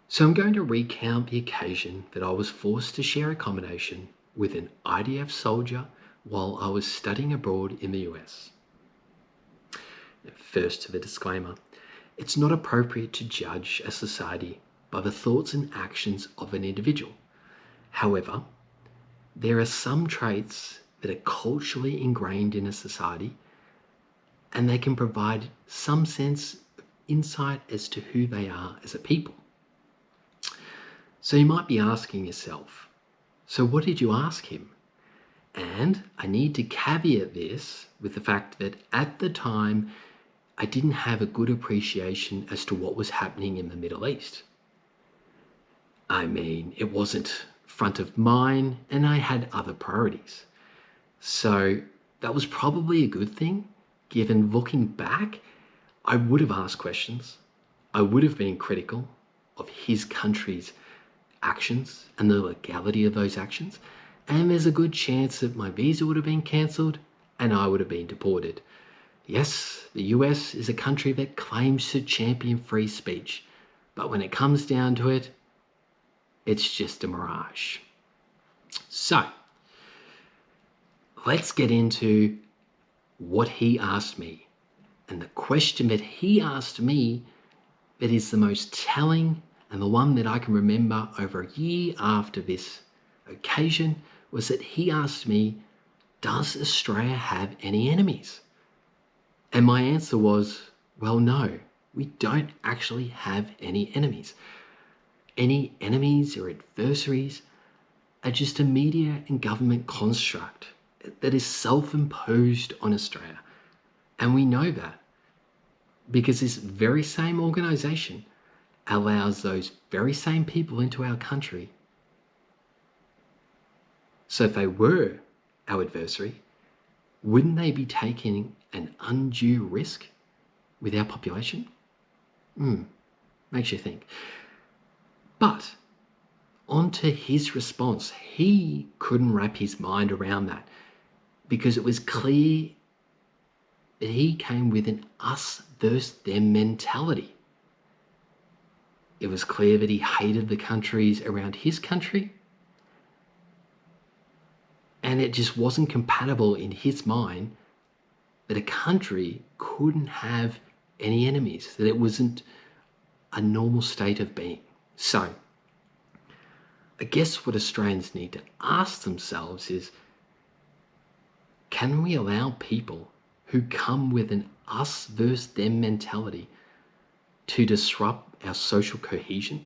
So I'm going to recount the occasion that I was forced to share accommodation with an IDF soldier while I was studying abroad in the US. First, to the disclaimer, it's not appropriate to judge a society by the thoughts and actions of an individual. However, there are some traits that are culturally ingrained in a society, and they can provide some sense of insight as to who they are as a people. So you might be asking yourself, so what did you ask him? And I need to caveat this with the fact that at the time, I didn't have a good appreciation as to what was happening in the Middle East. I mean, it wasn't front of mind and I had other priorities. So that was probably a good thing, given looking back, I would have asked questions. I would have been critical of his country's actions and the legality of those actions. And there's a good chance that my visa would have been cancelled and I would have been deported. Yes, the US is a country that claims to champion free speech, but when it comes down to it, it's just a mirage. So, let's get into what he asked me. And the question that he asked me that is the most telling and the one that I can remember over a year after this occasion was that he asked me, does Australia have any enemies? And my answer was, well, no, we don't actually have any enemies. Any enemies or adversaries are just a media and government construct that is self-imposed on Australia. And we know that because this very same organisation allows those very same people into our country. So if they were our adversary, wouldn't they be taking an undue risk with our population? Makes you think. But on to his response. He couldn't wrap his mind around that because it was clear that he came with an us versus them mentality. It was clear that he hated the countries around his country, and it just wasn't compatible in his mind that a country couldn't have any enemies, that it wasn't a normal state of being. So, I guess what Australians need to ask themselves is, can we allow people who come with an us versus them mentality to disrupt our social cohesion?